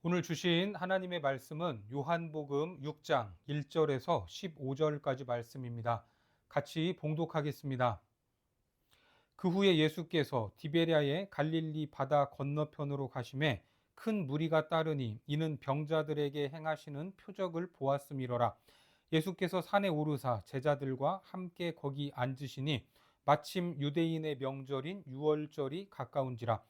오늘 주신 하나님의 말씀은 요한복음 6장 1절에서 15절까지 말씀입니다. 같이 봉독하겠습니다. 그 후에 예수께서 디베랴의 갈릴리 바다 건너편으로 가심에 큰 무리가 따르니 이는 병자들에게 행하시는 표적을 보았음이로라. 예수께서 산에 오르사 제자들과 함께 거기 앉으시니 마침 유대인의 명절인 유월절이 가까운지라.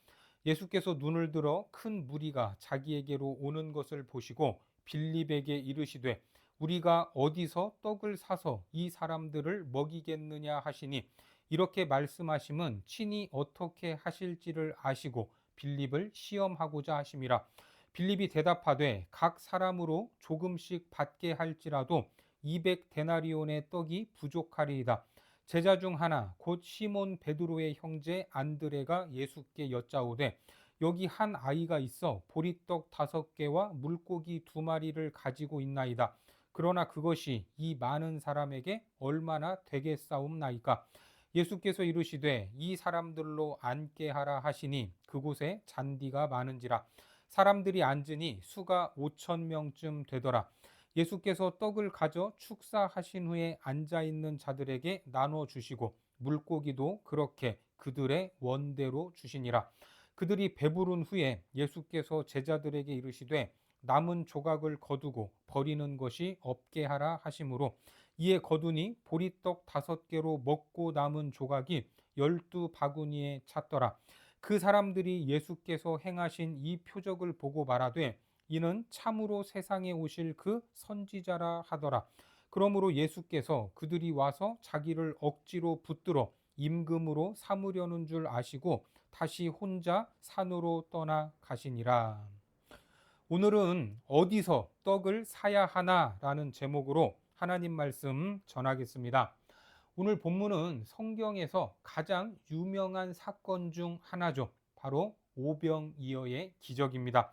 예수께서 눈을 들어 큰 무리가 자기에게로 오는 것을 보시고 빌립에게 이르시되 우리가 어디서 떡을 사서 이 사람들을 먹이겠느냐 하시니 이렇게 말씀하심은 친히 어떻게 하실지를 아시고 빌립을 시험하고자 하심이라. 빌립이 대답하되 각 사람으로 조금씩 받게 할지라도 200데나리온의 떡이 부족하리이다. 제자 중 하나 곧 시몬 베드로의 형제 안드레가 예수께 여짜오되 여기 한 아이가 있어 보리떡 5개와 물고기 2마리를 가지고 있나이다. 그러나 그것이 이 많은 사람에게 얼마나 되겠사옵나이까. 예수께서 이르시되 이 사람들로 앉게 하라 하시니 그곳에 잔디가 많은지라. 사람들이 앉으니 수가 5,000명쯤 되더라. 예수께서 떡을 가져 축사하신 후에 앉아있는 자들에게 나눠 주시고 물고기도 그렇게 그들의 원대로 주시니라. 그들이 배부른 후에 예수께서 제자들에게 이르시되 남은 조각을 거두고 버리는 것이 없게 하라 하심으로 이에 거두니 보리떡 5개로 먹고 남은 조각이 12바구니에 찼더라. 그 사람들이 예수께서 행하신 이 표적을 보고 말하되 이는 참으로 세상에 오실 그 선지자라 하더라. 그러므로 예수께서 그들이 와서 자기를 억지로 붙들어 임금으로 삼으려는 줄 아시고 다시 혼자 산으로 떠나 가시니라. 오늘은 어디서 떡을 사야 하나라는 제목으로 하나님 말씀 전하겠습니다. 오늘 본문은 성경에서 가장 유명한 사건 중 하나죠. 바로 오병이어의 기적입니다.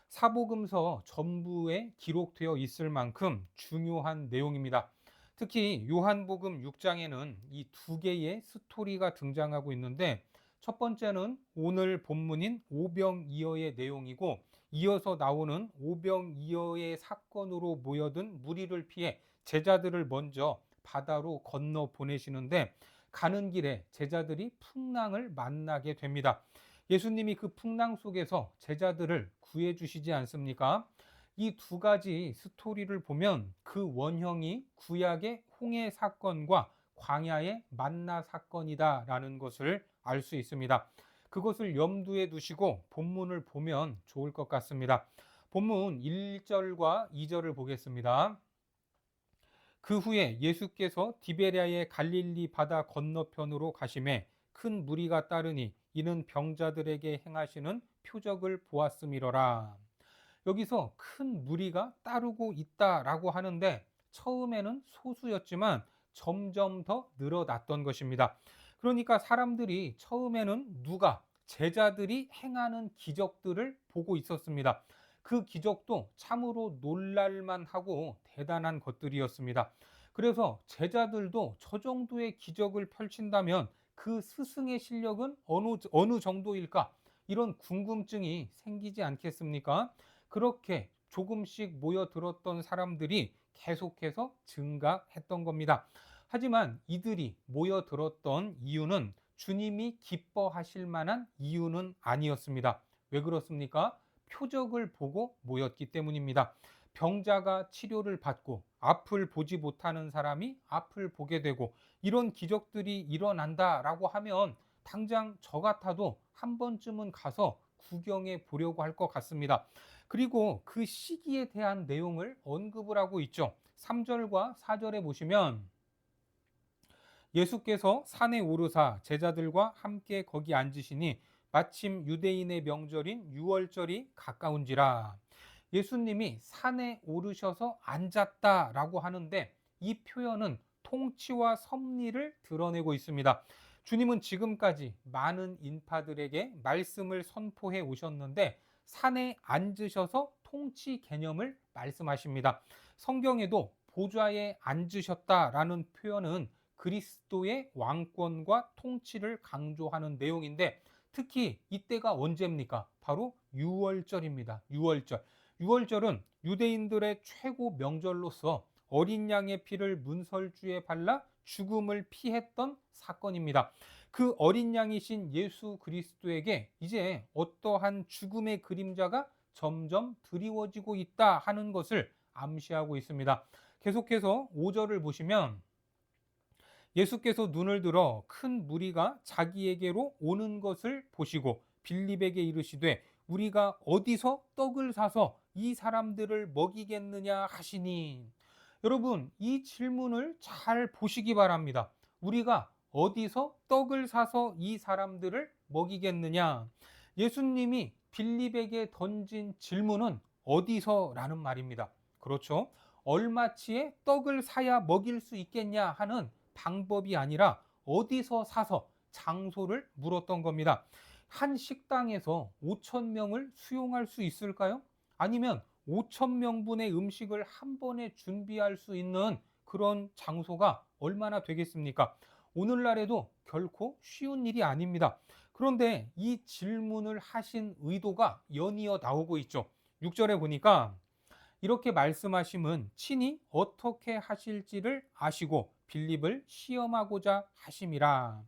사복음서 전부에 기록되어 있을 만큼 중요한 내용입니다. 특히 요한복음 6장에는 이 2개의 스토리가 등장하고 있는데 첫 번째는 오늘 본문인 오병이어의 내용이고 이어서 나오는 오병이어의 사건으로 모여든 무리를 피해 제자들을 먼저 바다로 건너 보내시는데 가는 길에 제자들이 풍랑을 만나게 됩니다. 예수님이 그 풍랑 속에서 제자들을 구해 주시지 않습니까? 이 2가지 스토리를 보면 그 원형이 구약의 홍해 사건과 광야의 만나 사건이다라는 것을 알 수 있습니다. 그것을 염두에 두시고 본문을 보면 좋을 것 같습니다. 본문 1절과 2절을 보겠습니다. 그 후에 예수께서 디베랴의 갈릴리 바다 건너편으로 가심에 큰 무리가 따르니 이는 병자들에게 행하시는 표적을 보았음이로라. 여기서 큰 무리가 따르고 있다라고 하는데 처음에는 소수였지만 점점 더 늘어났던 것입니다. 그러니까 사람들이 처음에는 제자들이 행하는 기적들을 보고 있었습니다. 그 기적도 참으로 놀랄만 하고 대단한 것들이었습니다. 그래서 제자들도 저 정도의 기적을 펼친다면 그 스승의 실력은 어느 정도일까? 이런 궁금증이 생기지 않겠습니까? 그렇게 조금씩 모여들었던 사람들이 계속해서 증가했던 겁니다. 하지만 이들이 모여들었던 이유는 주님이 기뻐하실 만한 이유는 아니었습니다. 왜 그렇습니까? 표적을 보고 모였기 때문입니다. 병자가 치료를 받고 앞을 보지 못하는 사람이 앞을 보게 되고 이런 기적들이 일어난다라고 하면 당장 저 같아도 한 번쯤은 가서 구경해 보려고 할 것 같습니다. 그리고 그 시기에 대한 내용을 언급을 하고 있죠. 3절과 4절에 보시면 예수께서 산에 오르사 제자들과 함께 거기 앉으시니 마침 유대인의 명절인 유월절이 가까운지라. 예수님이 산에 오르셔서 앉았다라고 하는데 이 표현은 통치와 섭리를 드러내고 있습니다. 주님은 지금까지 많은 인파들에게 말씀을 선포해 오셨는데 산에 앉으셔서 통치 개념을 말씀하십니다. 성경에도 보좌에 앉으셨다라는 표현은 그리스도의 왕권과 통치를 강조하는 내용인데 특히 이때가 언제입니까? 바로 유월절입니다. 유월절. 유월절은 유대인들의 최고 명절로서 어린 양의 피를 문설주에 발라 죽음을 피했던 사건입니다. 그 어린 양이신 예수 그리스도에게 이제 어떠한 죽음의 그림자가 점점 드리워지고 있다 하는 것을 암시하고 있습니다. 계속해서 5절을 보시면 예수께서 눈을 들어 큰 무리가 자기에게로 오는 것을 보시고 빌립에게 이르시되 우리가 어디서 떡을 사서 이 사람들을 먹이겠느냐 하시니. 여러분, 이 질문을 잘 보시기 바랍니다. 우리가 어디서 떡을 사서 이 사람들을 먹이겠느냐. 예수님이 빌립에게 던진 질문은 어디서라는 말입니다. 그렇죠? 얼마치의 떡을 사야 먹일 수 있겠냐 하는 방법이 아니라 어디서 사서 장소를 물었던 겁니다. 한 식당에서 5천 명을 수용할 수 있을까요? 아니면 5천 명분의 음식을 한 번에 준비할 수 있는 그런 장소가 얼마나 되겠습니까? 오늘날에도 결코 쉬운 일이 아닙니다. 그런데 이 질문을 하신 의도가 연이어 나오고 있죠. 6절에 보니까 이렇게 말씀하심은 친히 어떻게 하실지를 아시고 빌립을 시험하고자 하심이라.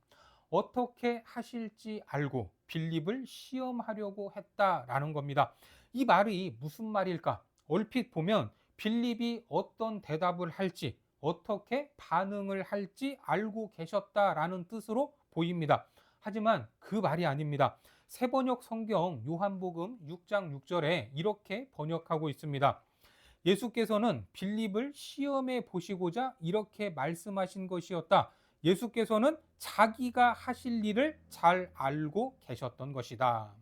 어떻게 하실지 알고 빌립을 시험하려고 했다라는 겁니다. 이 말이 무슨 말일까? 얼핏 보면 빌립이 어떤 대답을 할지, 어떻게 반응을 할지 알고 계셨다라는 뜻으로 보입니다. 하지만 그 말이 아닙니다. 새번역 성경 요한복음 6장 6절에 이렇게 번역하고 있습니다. 예수께서는 빌립을 시험해 보시고자 이렇게 말씀하신 것이었다. 예수께서는 자기가 하실 일을 잘 알고 계셨던 것이다.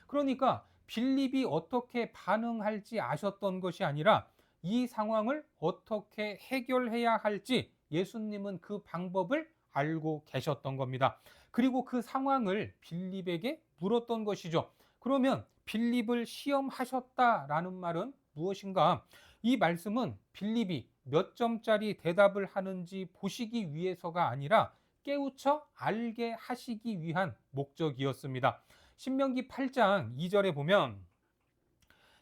그러니까 빌립이 어떻게 반응할지 아셨던 것이 아니라 이 상황을 어떻게 해결해야 할지 예수님은 그 방법을 알고 계셨던 겁니다. 그리고 그 상황을 빌립에게 물었던 것이죠. 그러면 빌립을 시험하셨다라는 말은 무엇인가? 이 말씀은 빌립이 몇 점짜리 대답을 하는지 보시기 위해서가 아니라 깨우쳐 알게 하시기 위한 목적이었습니다. 신명기 8장 2절에 보면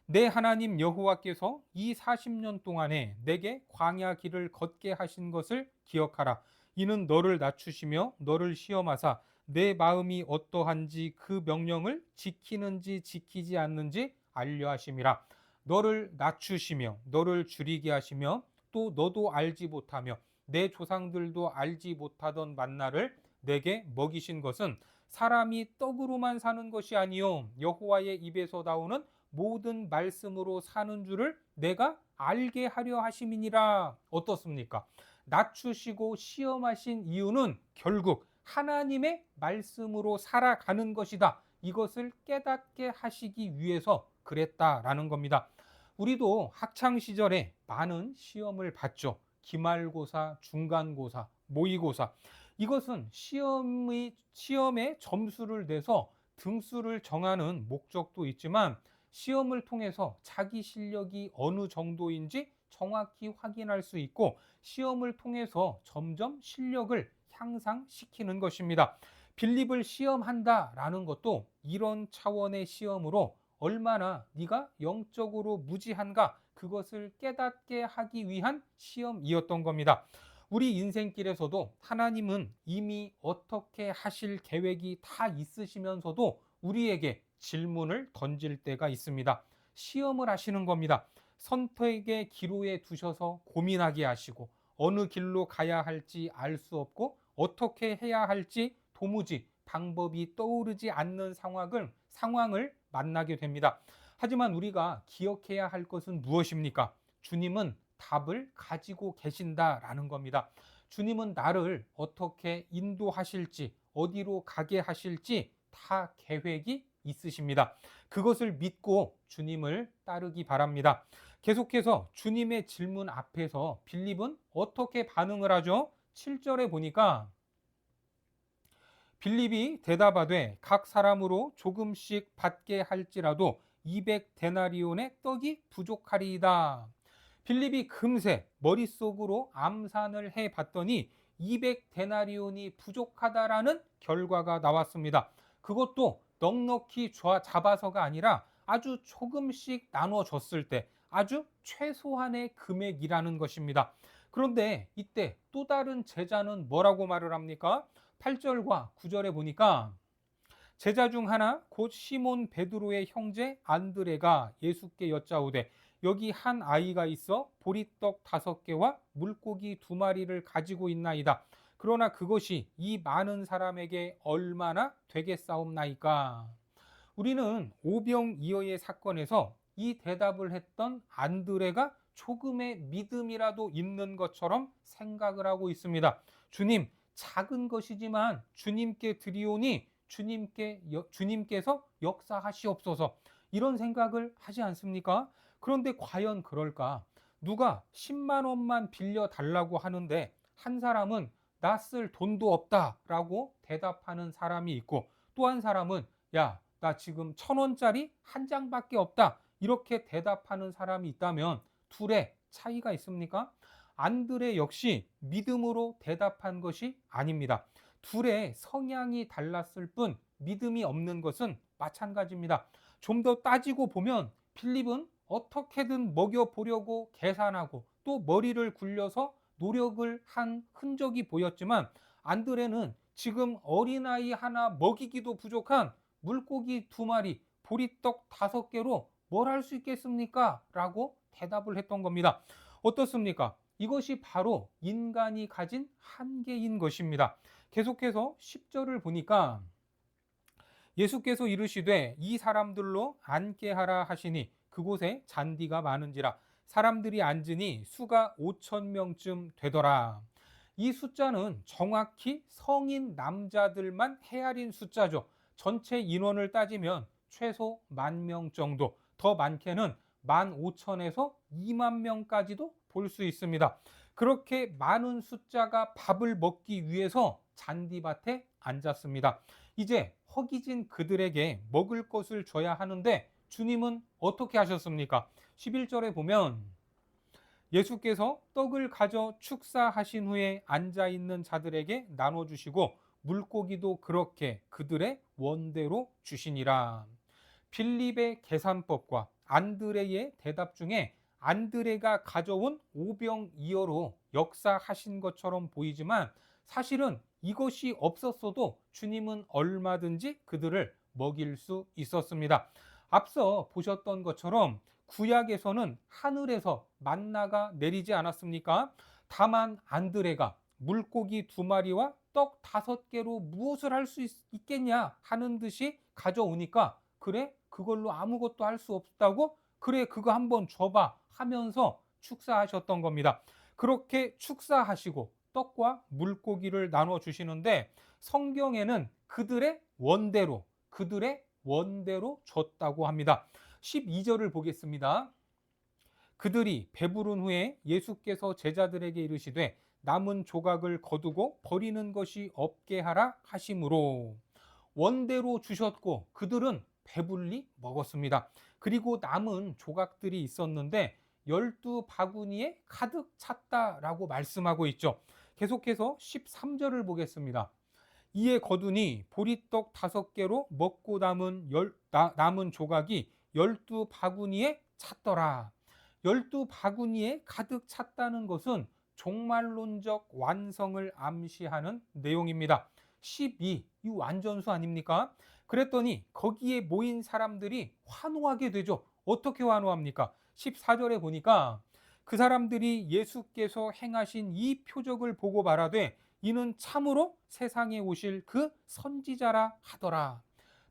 내 하나님 여호와께서 이 40년 동안에 내게 광야 길을 걷게 하신 것을 기억하라. 이는 너를 낮추시며 너를 시험하사 내 마음이 어떠한지 그 명령을 지키는지 지키지 않는지 알려 하심이라. 너를 낮추시며 너를 줄이게 하시며 또 너도 알지 못하며 내 조상들도 알지 못하던 만나를 내게 먹이신 것은 사람이 떡으로만 사는 것이 아니요 여호와의 입에서 나오는 모든 말씀으로 사는 줄을 내가 알게 하려 하심이니라. 어떻습니까? 낮추시고 시험하신 이유는 결국 하나님의 말씀으로 살아가는 것이다. 이것을 깨닫게 하시기 위해서 그랬다라는 겁니다. 우리도 학창 시절에 많은 시험을 봤죠. 기말고사, 중간고사, 모의고사. 이것은 시험의 점수를 내서 등수를 정하는 목적도 있지만 시험을 통해서 자기 실력이 어느 정도인지 정확히 확인할 수 있고 시험을 통해서 점점 실력을 향상시키는 것입니다. 빌립을 시험한다라는 것도 이런 차원의 시험으로 얼마나 네가 영적으로 무지한가 그것을 깨닫게 하기 위한 시험이었던 겁니다. 우리 인생길에서도 하나님은 이미 어떻게 하실 계획이 다 있으시면서도 우리에게 질문을 던질 때가 있습니다. 시험을 하시는 겁니다. 선택의 기로에 두셔서 고민하게 하시고 어느 길로 가야 할지 알 수 없고 어떻게 해야 할지 도무지 방법이 떠오르지 않는 상황을 만나게 됩니다. 하지만 우리가 기억해야 할 것은 무엇입니까? 주님은 답을 가지고 계신다라는 겁니다. 주님은 나를 어떻게 인도하실지, 어디로 가게 하실지 다 계획이 있으십니다. 그것을 믿고 주님을 따르기 바랍니다. 계속해서 주님의 질문 앞에서 빌립은 어떻게 반응을 하죠? 7절에 보니까 빌립이 대답하되 각 사람으로 조금씩 받게 할지라도 200데나리온의 떡이 부족하리이다. 빌립이 금세 머릿속으로 암산을 해 봤더니 200데나리온이 부족하다라는 결과가 나왔습니다. 그것도 넉넉히 잡아서가 아니라 아주 조금씩 나눠줬을 때 아주 최소한의 금액이라는 것입니다. 그런데 이때 또 다른 제자는 뭐라고 말을 합니까? 8절과 9절에 보니까 제자 중 하나 곧 시몬 베드로의 형제 안드레가 예수께 여짜오되 여기 한 아이가 있어 보리떡 5개와 물고기 2마리를 가지고 있나이다. 그러나 그것이 이 많은 사람에게 얼마나 되겠사옵나이까? 우리는 오병이어의 사건에서 이 대답을 했던 안드레가 조금의 믿음이라도 있는 것처럼 생각을 하고 있습니다. 주님, 작은 것이지만 주님께 드리오니 주님께서 역사하시옵소서, 이런 생각을 하지 않습니까? 그런데 과연 그럴까? 누가 10만 원만 빌려 달라고 하는데 한 사람은 나 쓸 돈도 없다라고 대답하는 사람이 있고, 또 한 사람은 야, 나 지금 1,000원짜리 한 장밖에 없다, 이렇게 대답하는 사람이 있다면 둘의 차이가 있습니까? 안드레 역시 믿음으로 대답한 것이 아닙니다. 둘의 성향이 달랐을 뿐 믿음이 없는 것은 마찬가지입니다. 좀 더 따지고 보면 필립은 어떻게든 먹여보려고 계산하고 또 머리를 굴려서 노력을 한 흔적이 보였지만, 안드레는 지금 어린아이 하나 먹이기도 부족한 물고기 2마리, 보리떡 5개로 뭘 할 수 있겠습니까? 라고 대답을 했던 겁니다. 어떻습니까? 이것이 바로 인간이 가진 한계인 것입니다. 계속해서 10절을 보니까 예수께서 이르시되 이 사람들로 앉게 하라 하시니 그곳에 잔디가 많은지라 사람들이 앉으니 수가 5,000명쯤 되더라. 이 숫자는 정확히 성인 남자들만 헤아린 숫자죠. 전체 인원을 따지면 최소 10,000명 정도, 더 많게는 15,000에서 20,000명까지도 볼 수 있습니다. 그렇게 많은 숫자가 밥을 먹기 위해서 잔디밭에 앉았습니다. 이제 허기진 그들에게 먹을 것을 줘야 하는데 주님은 어떻게 하셨습니까? 11절에 보면 예수께서 떡을 가져 축사하신 후에 앉아있는 자들에게 나눠주시고 물고기도 그렇게 그들의 원대로 주시니라. 빌립의 계산법과 안드레의 대답 중에 안드레가 가져온 오병이어로 역사하신 것처럼 보이지만 사실은 이것이 없었어도 주님은 얼마든지 그들을 먹일 수 있었습니다. 앞서 보셨던 것처럼 구약에서는 하늘에서 만나가 내리지 않았습니까? 다만 안드레가 물고기 2마리와 떡 5개로 무엇을 할 수 있겠냐 하는 듯이 가져오니까, 그래? 그걸로 아무것도 할 수 없다고? 그래, 그거 한번 줘봐 하면서 축사하셨던 겁니다. 그렇게 축사하시고 떡과 물고기를 나눠 주시는데 성경에는 그들의 원대로 줬다고 합니다. 12절을 보겠습니다. 그들이 배부른 후에 예수께서 제자들에게 이르시되 남은 조각을 거두고 버리는 것이 없게 하라 하심으로, 원대로 주셨고 그들은 배불리 먹었습니다. 그리고 남은 조각들이 있었는데 12바구니에 가득 찼다라고 말씀하고 있죠. 계속해서 13절을 보겠습니다. 이에 거두니 보리떡 5개로 먹고 남은 조각이 12바구니에 찼더라. 12바구니에 가득 찼다는 것은 종말론적 완성을 암시하는 내용입니다. 12, 이 완전수 아닙니까? 그랬더니 거기에 모인 사람들이 환호하게 되죠. 어떻게 환호합니까? 14절에 보니까 그 사람들이 예수께서 행하신 이 표적을 보고 말하되 이는 참으로 세상에 오실 그 선지자라 하더라.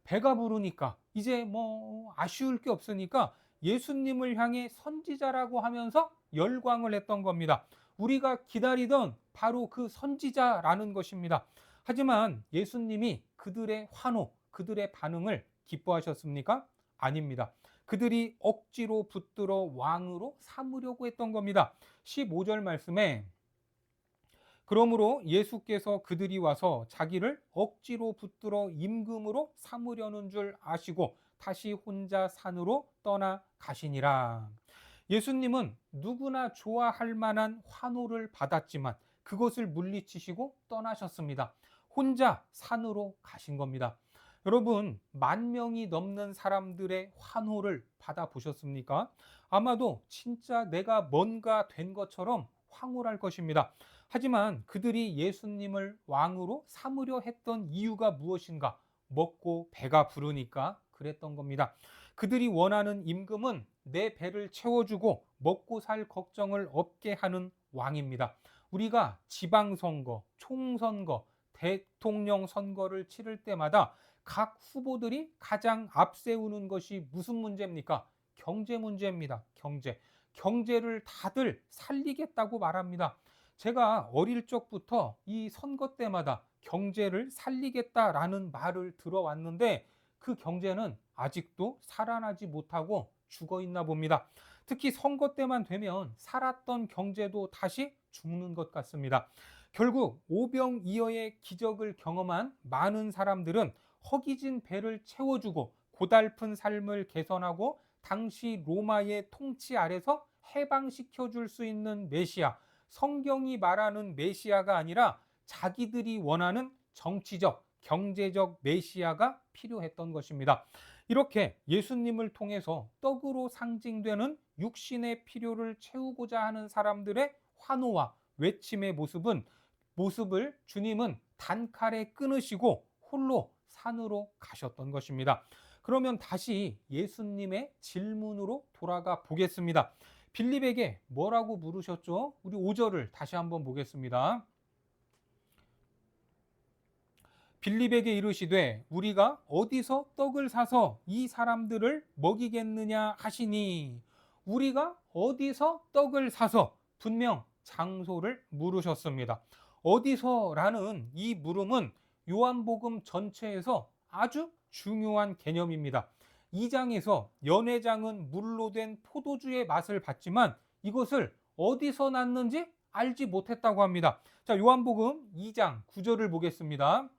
배가 부르니까 이제 뭐 아쉬울 게 없으니까 예수님을 향해 선지자라고 하면서 열광을 했던 겁니다. 우리가 기다리던 바로 그 선지자라는 것입니다. 하지만 예수님이 그들의 환호, 그들의 반응을 기뻐하셨습니까? 아닙니다. 그들이 억지로 붙들어 왕으로 삼으려고 했던 겁니다. 15절 말씀에 그러므로 예수께서 그들이 와서 자기를 억지로 붙들어 임금으로 삼으려는 줄 아시고 다시 혼자 산으로 떠나 가시니라. 예수님은 누구나 좋아할 만한 환호를 받았지만 그것을 물리치시고 떠나셨습니다. 혼자 산으로 가신 겁니다. 여러분, 10,000명이 넘는 사람들의 환호를 받아보셨습니까? 아마도 진짜 내가 뭔가 된 것처럼 황홀할 것입니다. 하지만 그들이 예수님을 왕으로 삼으려 했던 이유가 무엇인가? 먹고 배가 부르니까 그랬던 겁니다. 그들이 원하는 임금은 내 배를 채워주고 먹고 살 걱정을 없게 하는 왕입니다. 우리가 지방선거, 총선거, 대통령 선거를 치를 때마다 각 후보들이 가장 앞세우는 것이 무슨 문제입니까? 경제 문제입니다. 경제. 경제를 다들 살리겠다고 말합니다. 제가 어릴 적부터 이 선거 때마다 경제를 살리겠다라는 말을 들어왔는데 그 경제는 아직도 살아나지 못하고 죽어 있나 봅니다. 특히 선거 때만 되면 살았던 경제도 다시 죽는 것 같습니다. 결국 오병이어의 기적을 경험한 많은 사람들은 허기진 배를 채워주고 고달픈 삶을 개선하고 당시 로마의 통치 아래서 해방시켜 줄 수 있는 메시아, 성경이 말하는 메시아가 아니라 자기들이 원하는 정치적, 경제적 메시아가 필요했던 것입니다. 이렇게 예수님을 통해서 떡으로 상징되는 육신의 필요를 채우고자 하는 사람들의 환호와 외침의 모습을 주님은 단칼에 끊으시고 홀로 산으로 가셨던 것입니다. 그러면 다시 예수님의 질문으로 돌아가 보겠습니다. 빌립에게 뭐라고 물으셨죠? 우리 5절을 다시 한번 보겠습니다. 빌립에게 이르시되 우리가 어디서 떡을 사서 이 사람들을 먹이겠느냐 하시니, 우리가 어디서 떡을 사서, 분명 장소를 물으셨습니다. 어디서라는 이 물음은 요한복음 전체에서 아주 중요한 개념입니다. 2장에서 연회장은 물로 된 포도주의 맛을 봤지만 이것을 어디서 났는지 알지 못했다고 합니다. 자, 요한복음 2장 9절을 보겠습니다.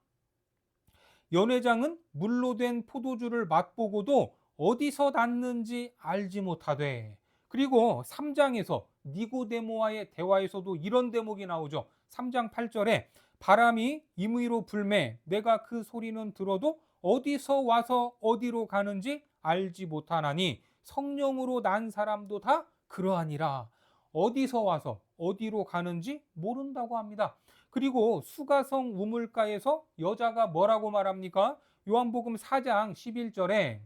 연회장은 물로 된 포도주를 맛보고도 어디서 났는지 알지 못하되. 그리고 3장에서 니고데모와의 대화에서도 이런 대목이 나오죠. 3장 8절에 바람이 임의로 불매 내가 그 소리는 들어도 어디서 와서 어디로 가는지 알지 못하나니 성령으로 난 사람도 다 그러하니라. 어디서 와서 어디로 가는지 모른다고 합니다. 그리고 수가성 우물가에서 여자가 뭐라고 말합니까? 요한복음 4장 11절에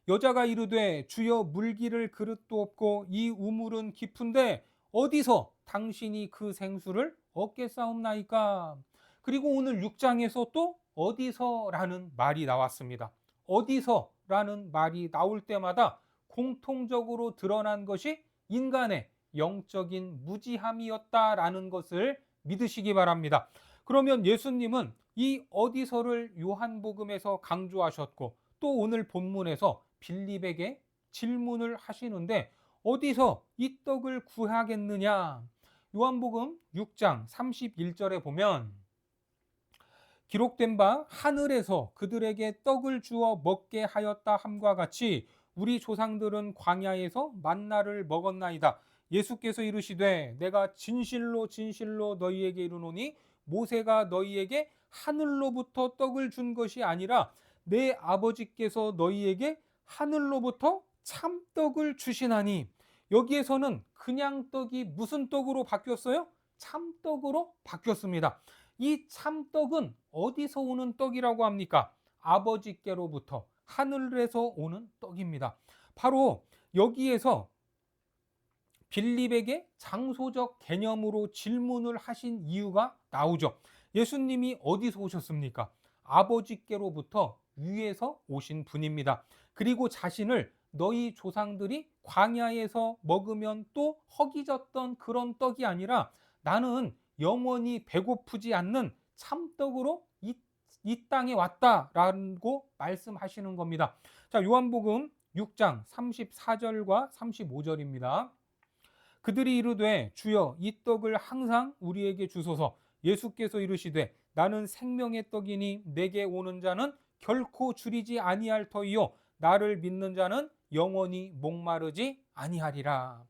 여자가 이르되 주여 물기를 그릇도 없고 이 우물은 깊은데 어디서 당신이 그 생수를 얻겠사옵나이까? 그리고 오늘 6장에서 또 어디서라는 말이 나왔습니다. 어디서라는 말이 나올 때마다 공통적으로 드러난 것이 인간의 영적인 무지함이었다라는 것을 믿으시기 바랍니다. 그러면 예수님은 이 어디서를 요한복음에서 강조하셨고 또 오늘 본문에서 빌립에게 질문을 하시는데 어디서 이 떡을 구하겠느냐? 요한복음 6장 31절에 보면 기록된 바 하늘에서 그들에게 떡을 주어 먹게 하였다 함과 같이 우리 조상들은 광야에서 만나를 먹었나이다. 예수께서 이르시되 내가 진실로 진실로 너희에게 이르노니 모세가 너희에게 하늘로부터 떡을 준 것이 아니라 내 아버지께서 너희에게 하늘로부터 참떡을 주시나니. 여기에서는 그냥 떡이 무슨 떡으로 바뀌었어요? 참떡으로 바뀌었습니다. 이 참떡은 어디서 오는 떡이라고 합니까? 아버지께로부터 하늘에서 오는 떡입니다. 바로 여기에서 빌립에게 장소적 개념으로 질문을 하신 이유가 나오죠. 예수님이 어디서 오셨습니까? 아버지께로부터 위에서 오신 분입니다. 그리고 자신을 너희 조상들이 광야에서 먹으면 또 허기졌던 그런 떡이 아니라 나는 영원히 배고프지 않는 참떡으로 이 땅에 왔다라고 말씀하시는 겁니다. 자, 요한복음 6장 34절과 35절입니다. 그들이 이르되 주여 이 떡을 항상 우리에게 주소서. 예수께서 이르시되 나는 생명의 떡이니 내게 오는 자는 결코 줄이지 아니할 터이요 나를 믿는 자는 영원히 목마르지 아니하리라.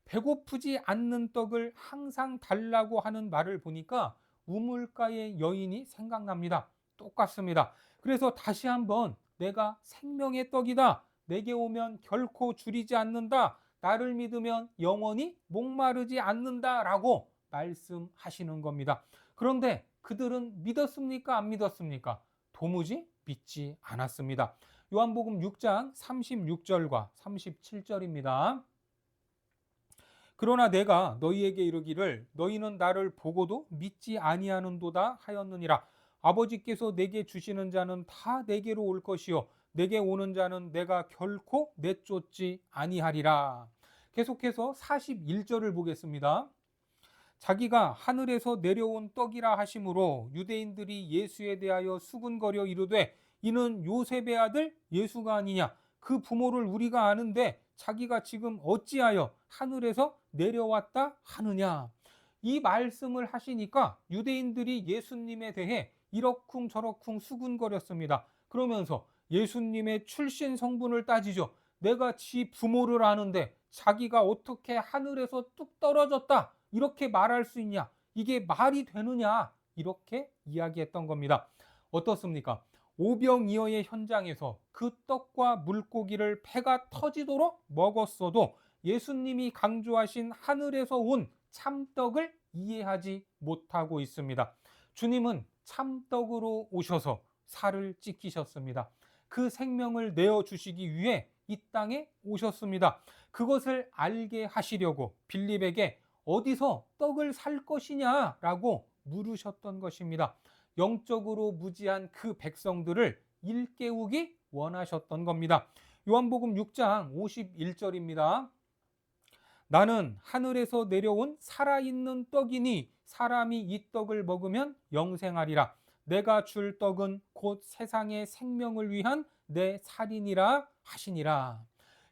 배고프지 않는 떡을 항상 달라고 하는 말을 보니까 우물가의 여인이 생각납니다. 똑같습니다. 그래서 다시 한번 내가 생명의 떡이다. 내게 오면 결코 줄이지 않는다. 나를 믿으면 영원히 목마르지 않는다라고 말씀하시는 겁니다. 그런데 그들은 믿었습니까? 안 믿었습니까? 도무지 믿지 않았습니다. 요한복음 6장 36절과 37절입니다. 그러나 내가 너희에게 이르기를 너희는 나를 보고도 믿지 아니하는도다 하였느니라. 아버지께서 내게 주시는 자는 다 내게로 올 것이요 내게 오는 자는 내가 결코 내쫓지 아니하리라. 계속해서 41절을 보겠습니다. 자기가 하늘에서 내려온 떡이라 하심으로 유대인들이 예수에 대하여 수군거려 이르되 이는 요셉의 아들 예수가 아니냐. 그 부모를 우리가 아는데 자기가 지금 어찌하여 하늘에서 내려왔다 하느냐. 이 말씀을 하시니까 유대인들이 예수님에 대해 이러쿵저러쿵 수군거렸습니다. 그러면서 예수님의 출신 성분을 따지죠. 내가 지 부모를 아는데 자기가 어떻게 하늘에서 뚝 떨어졌다 이렇게 말할 수 있냐? 이게 말이 되느냐? 이렇게 이야기했던 겁니다. 어떻습니까? 오병이어의 현장에서 그 떡과 물고기를 배가 터지도록 먹었어도 예수님이 강조하신 하늘에서 온 참떡을 이해하지 못하고 있습니다. 주님은 참떡으로 오셔서 살을 찢기셨습니다. 그 생명을 내어주시기 위해 이 땅에 오셨습니다. 그것을 알게 하시려고 빌립에게 어디서 떡을 살 것이냐라고 물으셨던 것입니다. 영적으로 무지한 그 백성들을 일깨우기 원하셨던 겁니다. 요한복음 6장 51절입니다. 나는 하늘에서 내려온 살아있는 떡이니 사람이 이 떡을 먹으면 영생하리라. 내가 줄 떡은 곧 세상의 생명을 위한 내 살이니라 하시니라.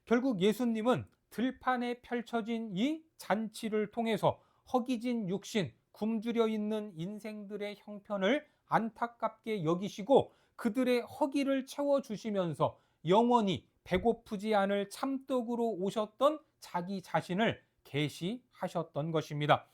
결국 예수님은 들판에 펼쳐진 이 잔치를 통해서 허기진 육신, 굶주려 있는 인생들의 형편을 안타깝게 여기시고 그들의 허기를 채워주시면서 영원히 배고프지 않을 참떡으로 오셨던 자기 자신을 계시하셨던 것입니다.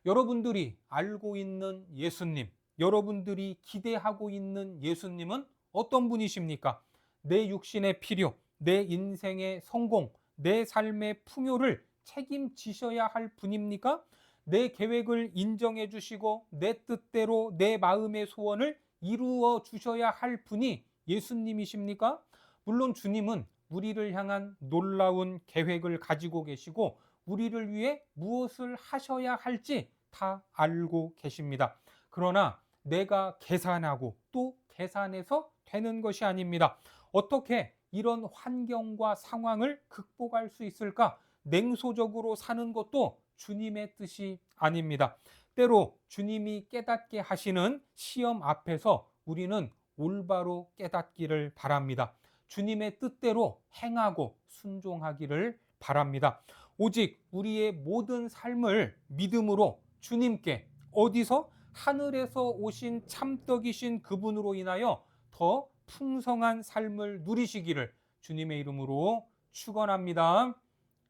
여러분들이 알고 있는 예수님, 여러분들이 기대하고 있는 예수님은 어떤 분이십니까? 내 육신의 필요, 내 인생의 성공, 내 삶의 풍요를 책임지셔야 할 분입니까? 내 계획을 인정해 주시고 내 뜻대로 내 마음의 소원을 이루어 주셔야 할 분이 예수님이십니까? 물론 주님은 우리를 향한 놀라운 계획을 가지고 계시고 우리를 위해 무엇을 하셔야 할지 다 알고 계십니다. 그러나 내가 계산하고 또 계산해서 되는 것이 아닙니다. 어떻게 이런 환경과 상황을 극복할 수 있을까? 냉소적으로 사는 것도 주님의 뜻이 아닙니다. 때로 주님이 깨닫게 하시는 시험 앞에서 우리는 올바로 깨닫기를 바랍니다. 주님의 뜻대로 행하고 순종하기를 바랍니다. 오직 우리의 모든 삶을 믿음으로 주님께 어디서 하늘에서 오신 참떡이신 그분으로 인하여 더 풍성한 삶을 누리시기를 주님의 이름으로 축원합니다.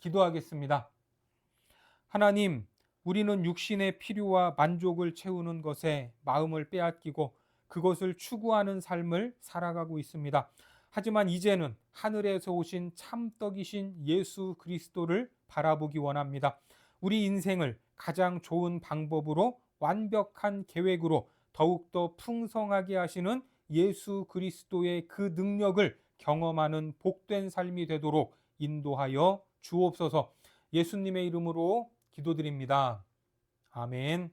기도하겠습니다. 하나님, 우리는 육신의 필요와 만족을 채우는 것에 마음을 빼앗기고 그것을 추구하는 삶을 살아가고 있습니다. 하지만 이제는 하늘에서 오신 참떡이신 예수 그리스도를 바라보기 원합니다. 우리 인생을 가장 좋은 방법으로 완벽한 계획으로 더욱더 풍성하게 하시는 예수 그리스도의 그 능력을 경험하는 복된 삶이 되도록 인도하여 주옵소서. 예수님의 이름으로 기도드립니다. 아멘.